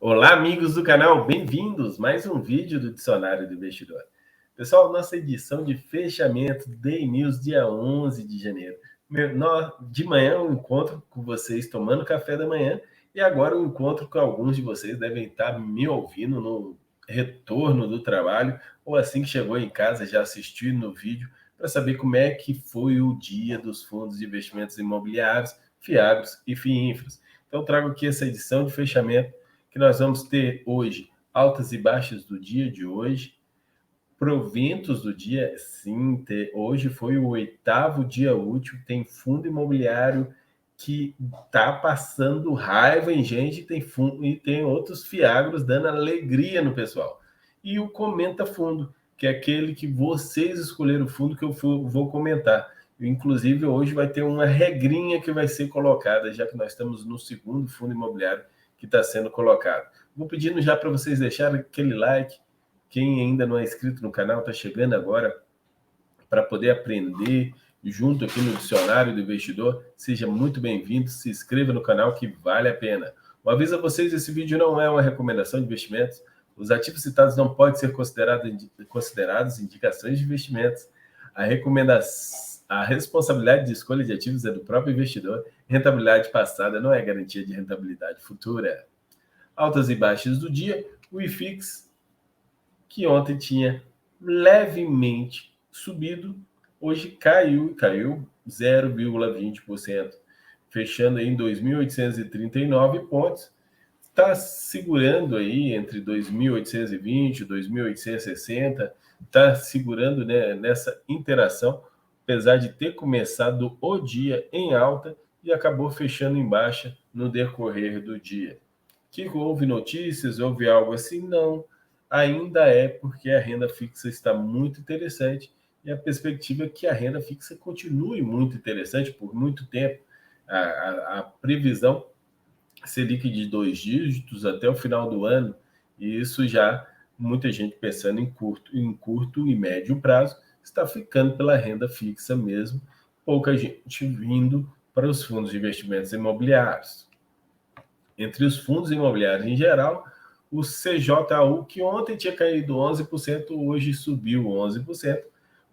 Olá, amigos do canal, bem-vindos! Mais um vídeo do Dicionário do Investidor. Pessoal, nossa edição de fechamento Day News, dia 11 de janeiro. De manhã, um encontro com vocês tomando café da manhã e agora um encontro com alguns de vocês devem estar me ouvindo no retorno do trabalho ou assim que chegou em casa já assistiu no vídeo para saber como é que foi o dia dos fundos de investimentos imobiliários, FIAGROS e FIINFRAS. Então, trago aqui essa edição de fechamento que nós vamos ter hoje altas e baixas do dia de hoje, proventos do dia, sim, hoje foi o 8º dia útil, tem fundo imobiliário que está passando raiva em gente, tem fundo, e tem outros fiagros dando alegria no pessoal. E o Comenta Fundo, que é aquele que vocês escolheram o fundo que eu vou comentar. Inclusive, hoje vai ter uma regrinha que vai ser colocada, já que nós estamos no segundo fundo imobiliário que está sendo colocado. Vou pedindo já para vocês deixarem aquele like. Quem ainda não é inscrito no canal, está chegando agora para poder aprender junto aqui no Dicionário do Investidor. Seja muito bem-vindo, se inscreva no canal que vale a pena. Um aviso a vocês, esse vídeo não é uma recomendação de investimentos. Os ativos citados não podem ser considerados indicações de investimentos. A responsabilidade de escolha de ativos é do próprio investidor. Rentabilidade passada não é garantia de rentabilidade futura. Altas e baixas do dia, o IFIX, que ontem tinha levemente subido, hoje caiu 0,20%, fechando aí em 2.839 pontos. Está segurando aí entre 2.820 e 2.860, está segurando, né, nessa interação, apesar de ter começado o dia em alta e acabou fechando em baixa no decorrer do dia. Que houve notícias, houve algo assim? Não, ainda é porque a renda fixa está muito interessante e a perspectiva é que a renda fixa continue muito interessante por muito tempo. A previsão Selic de 2 dígitos até o final do ano, e isso já muita gente pensando em curto e médio prazo, está ficando pela renda fixa mesmo, pouca gente vindo para os fundos de investimentos imobiliários. Entre os fundos imobiliários em geral, o CJU, que ontem tinha caído 11%, hoje subiu 11%.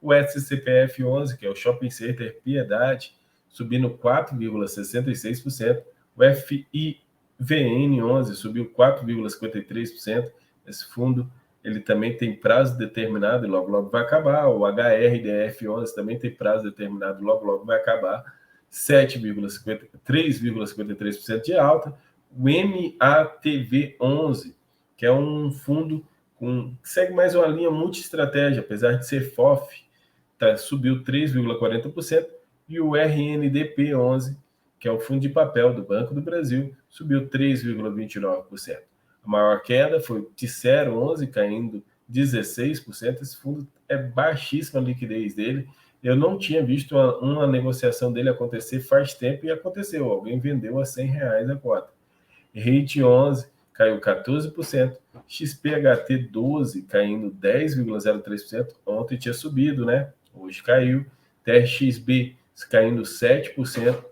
O SCPF 11, que é o Shopping Center Piedade, subindo 4,66%. O FIVN 11 subiu 4,53%. Esse fundo ele também tem prazo determinado e logo vai acabar. O HRDF 11 também tem prazo determinado, logo vai acabar. 3,53% de alta. O MATV11, que é um fundo que segue mais uma linha multi-estratégia, apesar de ser FOF, subiu 3,40%, e o RNDP11, que é o fundo de papel do Banco do Brasil, subiu 3,29%. A maior queda foi o Ticero 11, caindo 16%. Esse fundo é baixíssima a liquidez dele. Eu não tinha visto uma negociação dele acontecer faz tempo e aconteceu. Alguém vendeu a R$100 a cota. REIT 11 caiu 14%, XPHT 12 caindo 10,03%, ontem tinha subido, né? Hoje caiu. TRXB caindo 7%,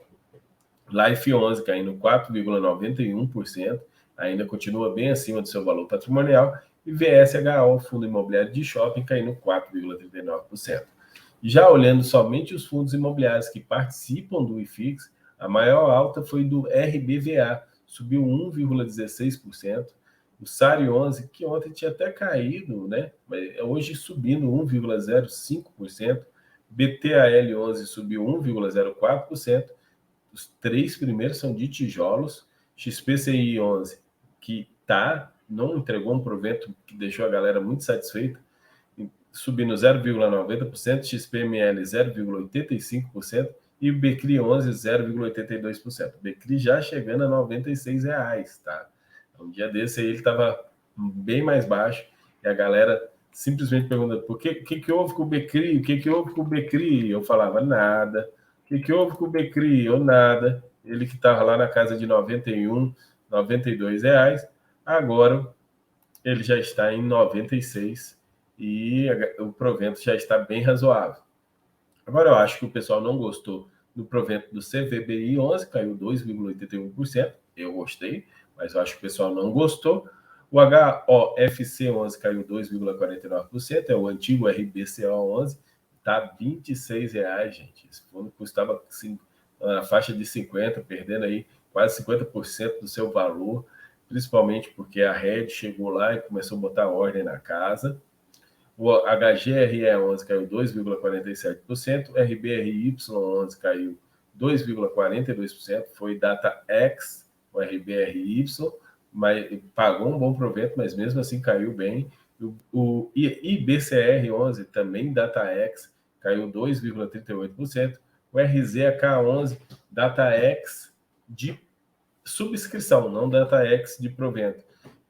Life 11 caindo 4,91%, ainda continua bem acima do seu valor patrimonial, e VSHO, Fundo Imobiliário de Shopping, caindo 4,39%. Já olhando somente os fundos imobiliários que participam do IFIX, a maior alta foi do RBVA, subiu 1,16%. O SARI 11, que ontem tinha até caído, né? Mas hoje subindo 1,05%. BTAL 11 subiu 1,04%. Os três primeiros são de tijolos. XPCI 11, que não entregou um provento que deixou a galera muito satisfeita, subindo 0,90%, XPML 0,85% e o Becri 11 0,82%. O Becri já chegando a R$96, tá? Um dia desse aí ele estava bem mais baixo e a galera simplesmente pergunta o que houve com o Becri? O que houve com o Becri? Eu falava nada. O que houve com o Becri? Eu nada. Ele que estava lá na casa de 91, R$92, agora ele já está em 96 e o provento já está bem razoável. Agora eu acho que o pessoal não gostou do provento do CVBI 11, caiu 2,81%. Eu gostei, mas eu acho que o pessoal não gostou. O HOFC11 caiu 2,49%, é o antigo RBCO11, está R$ 26, gente. Esse fundo custava assim, na faixa de 50, perdendo aí quase 50% do seu valor, principalmente porque a Red chegou lá e começou a botar ordem na casa. O HGRE11 caiu 2,47%, RBRY11 caiu 2,42%, foi DataX, o RBRY, mas pagou um bom provento, mas mesmo assim caiu bem. O IBCR11, também DataX, caiu 2,38%. O RZK11, DataX de subscrição, não DataX de provento,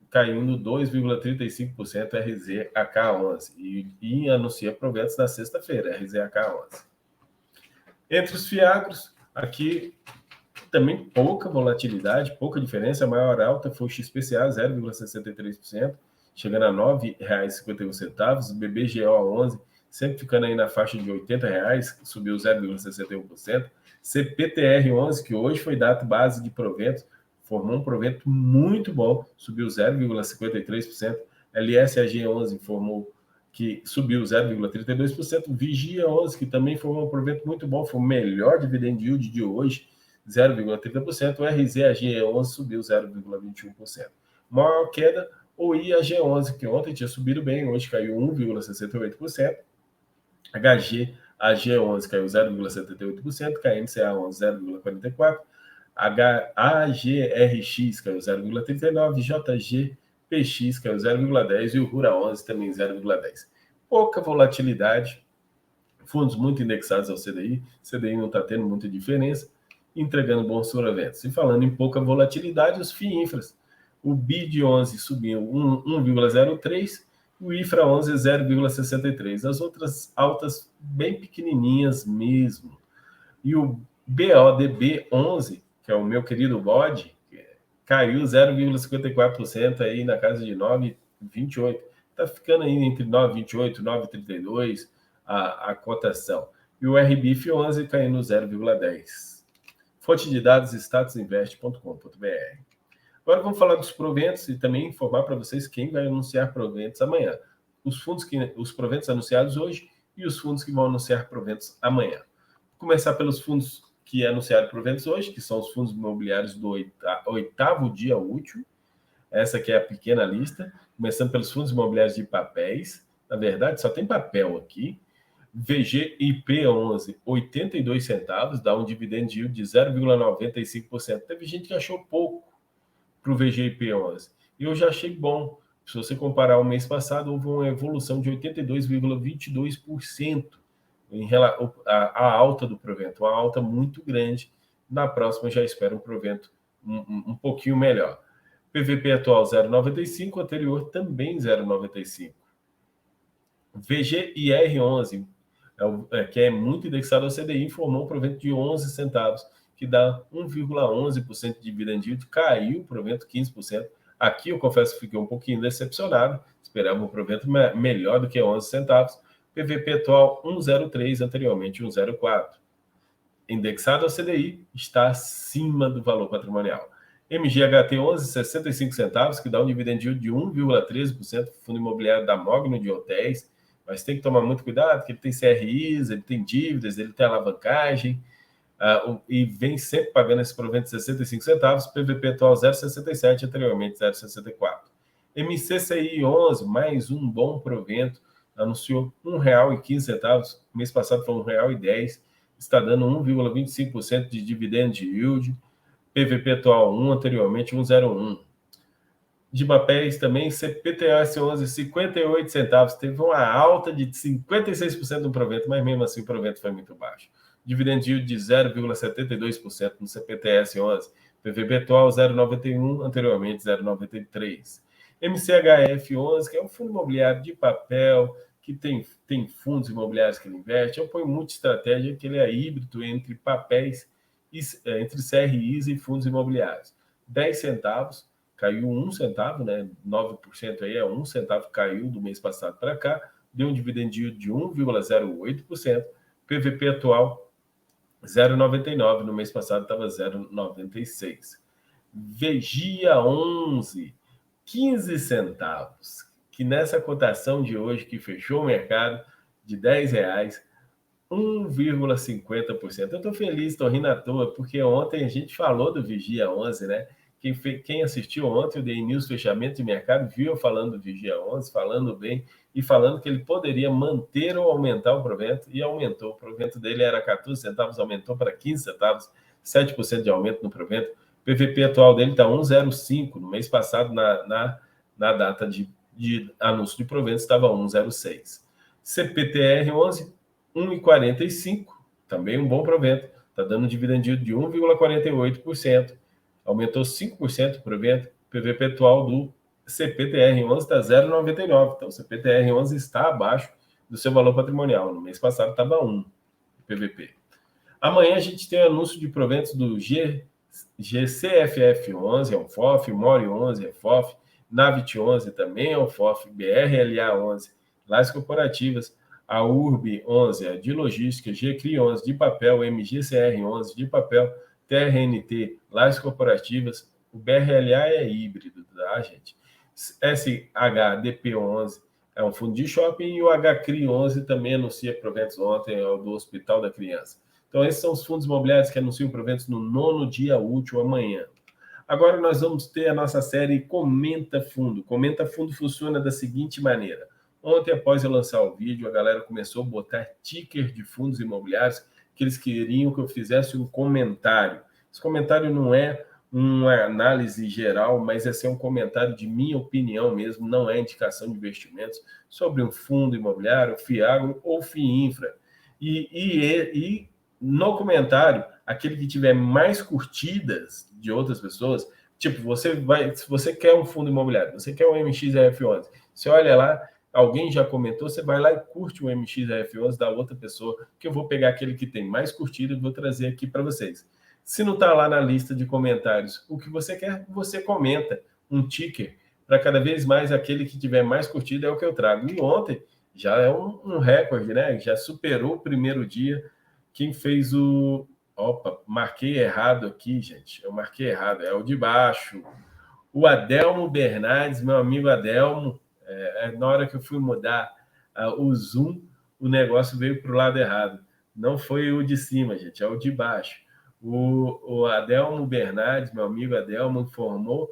caindo 2,35% RZAK11 e anuncia proventos na sexta-feira, RZAK11. Entre os fiagros, aqui também pouca volatilidade, pouca diferença. A maior alta foi o XPCA, 0,63%, chegando a R$ 9,51. O BBGO11, sempre ficando aí na faixa de R$ 80, subiu 0,61%. CPTR11, que hoje foi dado base de proventos, formou um provento muito bom, subiu 0,53%. LSAG11 informou que subiu 0,32%. Vigia 11, que também formou um provento muito bom, foi o melhor dividend yield de hoje, 0,30%. O RZAG11 subiu 0,21%. Maior queda, o IAG11, que ontem tinha subido bem, hoje caiu 1,68%. HGAG11 caiu 0,78%, KMCA11 0,44%, AGRX caiu 0,39%, JGPX caiu 0,10% e o Rura 11 também 0,10%. Pouca volatilidade, fundos muito indexados ao CDI, CDI não está tendo muita diferença, entregando bons proventos. E falando em pouca volatilidade, os FIINFRAs, o BID11 subiu 1,03%, o IFRA 11 0,63%. As outras altas bem pequenininhas mesmo. E o BODB 11, que é o meu querido BOD, caiu 0,54% aí na casa de 9,28. Está ficando aí entre 9,28 e 9,32 a cotação. E o RBIF 11 caindo 0,10. Fonte de dados statusinvest.com.br. Agora vamos falar dos proventos e também informar para vocês quem vai anunciar proventos amanhã. Os proventos anunciados hoje e os fundos que vão anunciar proventos amanhã. Vou começar pelos fundos que anunciaram proventos hoje, que são os fundos imobiliários do oitavo dia útil. Essa aqui é a pequena lista, começando pelos fundos imobiliários de papéis. Na verdade, só tem papel aqui. VGIP11, 82 centavos, dá um dividend yield de 0,95%. Teve gente que achou pouco para o VGIP11. Eu já achei bom. Se você comparar o mês passado, houve uma evolução de 82,22% em relação à alta do provento, uma alta muito grande. Na próxima, já espero um provento um pouquinho melhor. PVP atual 0,95, anterior também 0,95. VGIR11, que é muito indexado ao CDI, informou um provento de 11 centavos, que dá 1,11% de dividend yield, caiu o provento 15%. Aqui eu confesso que fiquei um pouquinho decepcionado, esperava um provento melhor do que 11 centavos. PVP atual 1,03, anteriormente 1,04. Indexado ao CDI, está acima do valor patrimonial. MGHT 11, 65 centavos, que dá um dividend yield de 1,13%, fundo imobiliário da Mogno de hotéis, mas tem que tomar muito cuidado, porque ele tem CRIs, ele tem dívidas, ele tem alavancagem, e vem sempre pagando esse provento de 65 centavos, PVP atual 0,67, anteriormente 0,64. MCCI 11, mais um bom provento, anunciou R$ 1,15, mês passado foi R$ 1,10, está dando 1,25% de dividend yield, PVP atual 1, anteriormente 1,01. De papéis também, CPTS 11, 58 centavos, teve uma alta de 56% no provento, mas mesmo assim o provento foi muito baixo. Dividend yield de 0,72% no CPTS 11, PVP atual 0,91, anteriormente 0,93. MCHF 11, que é um fundo imobiliário de papel, que tem fundos imobiliários que ele investe, eu ponho muita estratégia, que ele é híbrido entre papéis, entre CRIs e fundos imobiliários. 10 centavos, caiu 1 centavo, né? 9% aí é 1 centavo, caiu do mês passado para cá, deu um dividend yield de 1,08%, PVP atual 0,99, no mês passado estava 0,96. Vigia 11, 15 centavos, que nessa cotação de hoje que fechou o mercado de R$ 10, 1,50%. Eu estou feliz, estou rindo à toa, porque ontem a gente falou do Vigia 11, né? Quem assistiu ontem o Day News Fechamento de Mercado viu eu falando do Vigia 11, falando bem e falando que ele poderia manter ou aumentar o provento, e aumentou. O provento dele era 14 centavos, aumentou para 15 centavos, 7% de aumento no provento. O PVP atual dele está 1,05. No mês passado, na data de anúncio de provento, estava 1,06. CPTR 11, 1,45, também um bom provento. Está dando um dividend yield de 1,48%. Aumentou 5% o provento. PVP atual do CPTR11 está 0,99. Então, o CPTR11 está abaixo do seu valor patrimonial. No mês passado estava 1 PVP. Amanhã a gente tem o anúncio de proventos do GCFF11, é um FOF, MORI11 é FOF, NAVIT11 também é um FOF, BRLA11, Lajes Corporativas, a URB11 é de logística, GCRI11 de papel, MGCR11 de papel, TRNT, Lajes Corporativas, o BRLA é híbrido, tá, gente? SHDP11 é um fundo de shopping e o HCRI11 também anuncia proventos ontem, é o do Hospital da Criança. Então, esses são os fundos imobiliários que anunciam proventos no 9º dia útil, amanhã. Agora nós vamos ter a nossa série Comenta Fundo. Comenta Fundo funciona da seguinte maneira. Ontem, após eu lançar o vídeo, a galera começou a botar ticker de fundos imobiliários que eles queriam que eu fizesse um comentário. Esse comentário não é uma análise geral, mas é ser um comentário de minha opinião mesmo, não é indicação de investimentos sobre um fundo imobiliário, FIAGRO ou FIINFRA. E no comentário, aquele que tiver mais curtidas de outras pessoas, tipo, se você quer um fundo imobiliário, você quer um MXRF11, você olha lá, alguém já comentou, você vai lá e curte o MXRF11 da outra pessoa, que eu vou pegar aquele que tem mais curtida e vou trazer aqui para vocês. Se não está lá na lista de comentários o que você quer, você comenta um ticker para cada vez mais aquele que tiver mais curtida é o que eu trago. E ontem já é um recorde, né? Já superou o primeiro dia. Quem fez o... Opa, marquei errado aqui, gente. Eu marquei errado, é o de baixo. O Adelmo Bernardes, meu amigo Adelmo, na hora que eu fui mudar o zoom, o negócio veio para o lado errado. Não foi o de cima, gente, é o de baixo. O Adelmo Bernardes, meu amigo Adelmo, informou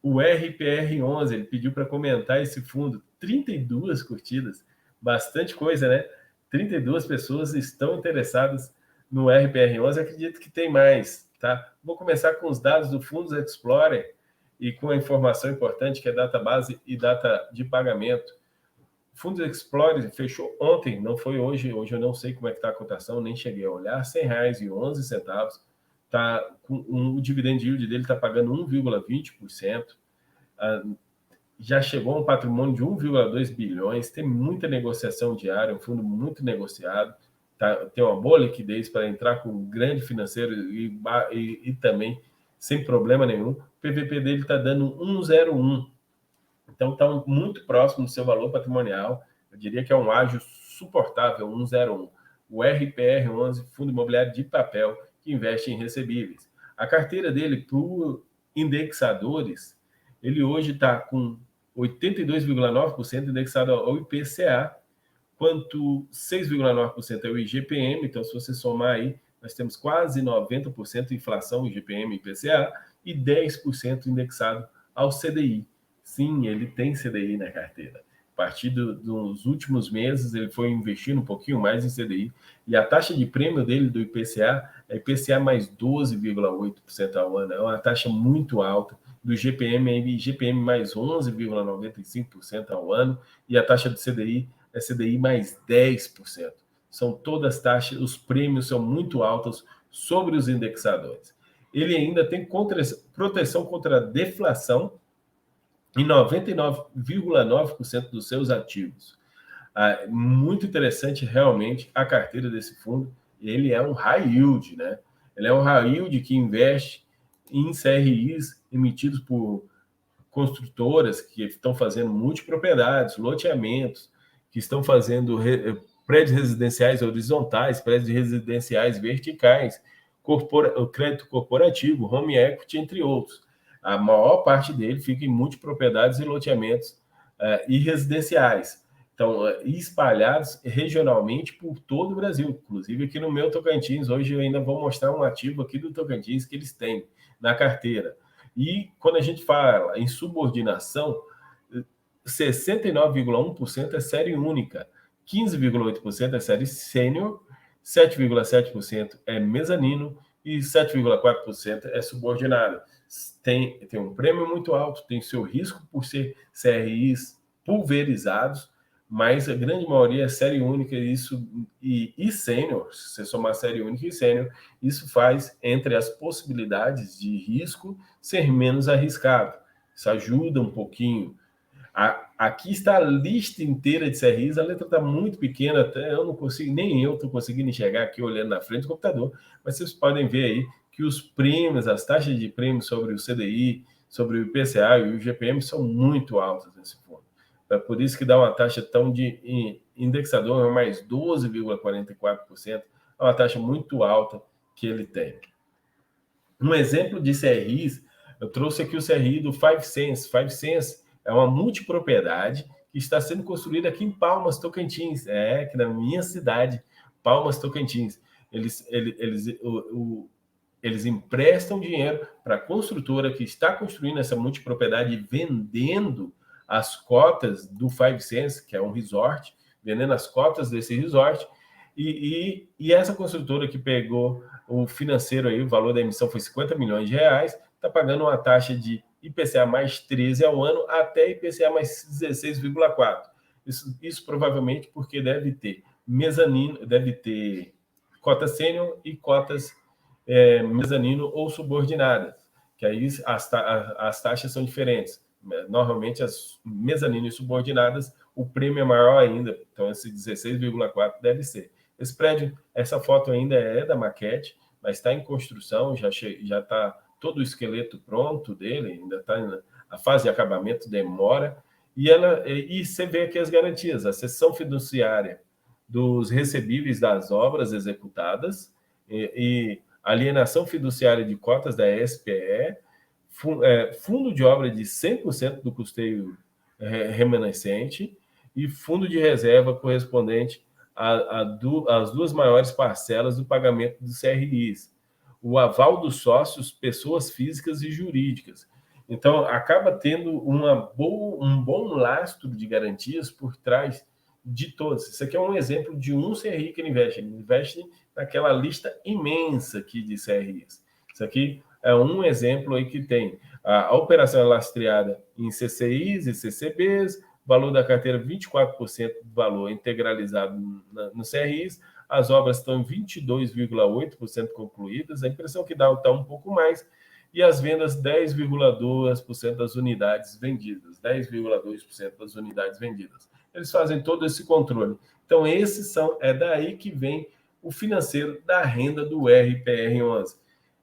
o RPR11, ele pediu para comentar esse fundo. 32 curtidas, bastante coisa, né? 32 pessoas estão interessadas no RPR11, acredito que tem mais, tá? Vou começar com os dados do Fundos Explorer e com a informação importante que é data base e data de pagamento. Fundos Explorer fechou ontem, não foi hoje. Hoje eu não sei como é que está a cotação, nem cheguei a olhar. R$ 100,11. Tá, o dividend yield dele está pagando 1,20%. Já chegou a um patrimônio de 1,2 bilhões. Tem muita negociação diária, um fundo muito negociado. Tem uma boa liquidez para entrar com um grande financeiro e também sem problema nenhum. O PVP dele está dando 1,01. Então, está muito próximo do seu valor patrimonial. Eu diria que é um ágio suportável, 1,01. O RPR11, Fundo Imobiliário de Papel, que investe em recebíveis. A carteira dele, por indexadores, ele hoje está com 82,9% indexado ao IPCA, quanto 6,9% é o IGPM. Então, se você somar aí, nós temos quase 90% de inflação IGPM e IPCA e 10% indexado ao CDI. Sim, ele tem CDI na carteira. A partir dos últimos meses, ele foi investindo um pouquinho mais em CDI. E a taxa de prêmio dele do IPCA é IPCA mais 12,8% ao ano. É uma taxa muito alta. Do GPM é IGPM mais 11,95% ao ano. E a taxa do CDI é CDI mais 10%. São todas taxas, os prêmios são muito altos sobre os indexadores. Ele ainda tem proteção contra a deflação em 99,9% dos seus ativos. Muito interessante realmente a carteira desse fundo. Ele é um high yield, né? Ele é um high yield que investe em CRIs emitidos por construtoras que estão fazendo multipropriedades, loteamentos, que estão fazendo prédios residenciais horizontais, prédios residenciais verticais, o crédito corporativo, home equity, entre outros. A maior parte dele fica em multipropriedades e loteamentos e residenciais. Então, espalhados regionalmente por todo o Brasil, inclusive aqui no meu Tocantins. Hoje eu ainda vou mostrar um ativo aqui do Tocantins que eles têm na carteira. E quando a gente fala em subordinação, 69,1% é série única, 15,8% é série sênior, 7,7% é mezanino e 7,4% é subordinado. Tem um prêmio muito alto, tem seu risco por ser CRIs pulverizados, mas a grande maioria é série única e sênior. Se você somar série única e sênior, isso faz, entre as possibilidades de risco, ser menos arriscado. Isso ajuda um pouquinho. Aqui está a lista inteira de CRIs, a letra está muito pequena, até eu não consigo, nem eu estou conseguindo enxergar aqui olhando na frente do computador, mas vocês podem ver aí que os prêmios, as taxas de prêmio sobre o CDI, sobre o IPCA e o IGPM são muito altas nesse fundo. É por isso que dá uma taxa tão de indexador, mais 12,44%, é uma taxa muito alta que ele tem. Um exemplo de CRIs, eu trouxe aqui o CRI do Five Sense. Five Sense é uma multipropriedade que está sendo construída aqui em Palmas, Tocantins, aqui na minha cidade, Palmas, Tocantins. Eles emprestam dinheiro para a construtora que está construindo essa multipropriedade e vendendo as cotas do Five Sense, que é um resort, vendendo as cotas desse resort, e essa construtora que pegou o financeiro aí, o valor da emissão foi 50 milhões de reais, está pagando uma taxa de IPCA mais 13 ao ano até IPCA mais 16,4. Isso provavelmente porque deve ter mezanino, deve ter cota sênior e cotas mezanino ou subordinadas, que aí as taxas são diferentes. Normalmente, as mezanino e subordinadas, o prêmio é maior ainda, então esse 16,4 deve ser. Esse prédio, essa foto ainda é da maquete, mas está em construção, já está todo o esqueleto pronto dele, ainda está a fase de acabamento, demora, e você vê aqui as garantias, a cessão fiduciária dos recebíveis das obras executadas e alienação fiduciária de cotas da SPE, fundo de obra de 100% do custeio remanescente e fundo de reserva correspondente às duas maiores parcelas do pagamento dos CRIs. O aval dos sócios, pessoas físicas e jurídicas. Então, acaba tendo um bom lastro de garantias por trás de todos. Isso aqui é um exemplo de um CRI que ele investe naquela lista imensa aqui de CRIs. Isso aqui é um exemplo aí que tem a operação lastreada em CCIs e CCBs, valor da carteira 24% do valor integralizado no CRIs, as obras estão em 22,8% concluídas, a impressão que dá está um pouco mais, e as vendas 10,2% das unidades vendidas, 10,2% das unidades vendidas. Eles fazem todo esse controle. Então, é daí que vem o financeiro da renda do RPR11.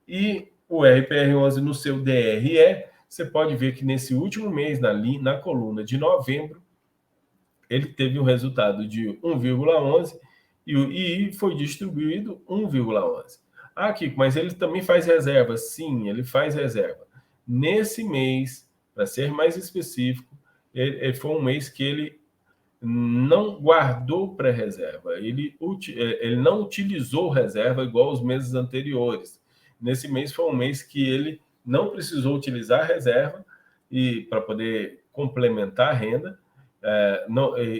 E o RPR11 no seu DRE, você pode ver que nesse último mês, na coluna de novembro, ele teve um resultado de 1,11 e foi distribuído 1,11. Ah, Kiko, mas ele também faz reserva. Sim, ele faz reserva. Nesse mês, para ser mais específico, foi um mês que ele não guardou pré-reserva, ele não utilizou reserva igual aos meses anteriores. Nesse mês foi um mês que ele não precisou utilizar reserva para poder complementar a renda,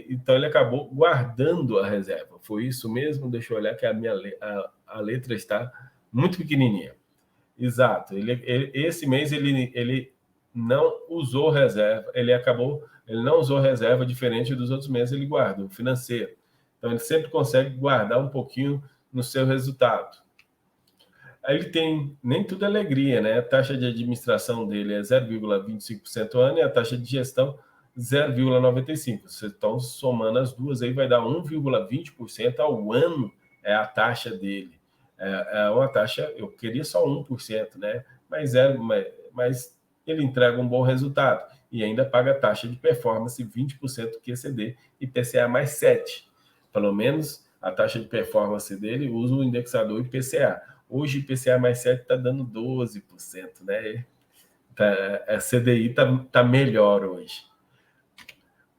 então ele acabou guardando a reserva. Foi isso mesmo? Deixa eu olhar que a letra está muito pequenininha. Exato. Esse mês ele não usou reserva, ele não usou reserva diferente dos outros meses, ele guarda o financeiro. Então, ele sempre consegue guardar um pouquinho no seu resultado. Aí ele tem, nem tudo é alegria, né? A taxa de administração dele é 0,25% ao ano e a taxa de gestão 0,95%. Vocês estão somando as duas, aí vai dar 1,20% ao ano, é a taxa dele. É uma taxa, eu queria só 1%, né? Mas ele entrega um bom resultado e ainda paga a taxa de performance 20% QCD e IPCA mais 7%. Pelo menos a taxa de performance dele usa o indexador IPCA. Hoje IPCA mais 7 está dando 12%, né? A CDI tá melhor hoje.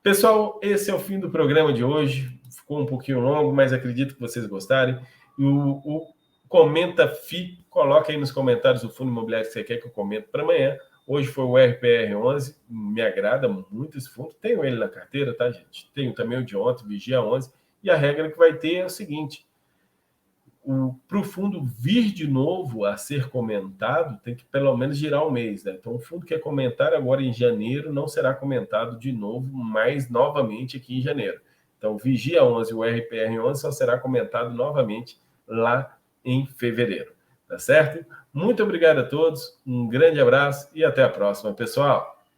Pessoal, esse é o fim do programa de hoje. Ficou um pouquinho longo, mas acredito que vocês gostarem. E o Comenta FI, coloca aí nos comentários o fundo imobiliário que você quer que eu comente para amanhã. Hoje foi o RPR11, me agrada muito esse fundo. Tenho ele na carteira, tá, gente? Tenho também o de ontem, Vigia 11. E a regra que vai ter é o seguinte: para o fundo vir de novo a ser comentado, tem que pelo menos girar um mês, né? Então, o fundo que é comentar agora em janeiro não será comentado de novo, mais novamente aqui em janeiro. Então, o Vigia 11 e o RPR 11 só será comentado novamente lá em fevereiro, tá certo? Muito obrigado a todos, um grande abraço e até a próxima, pessoal!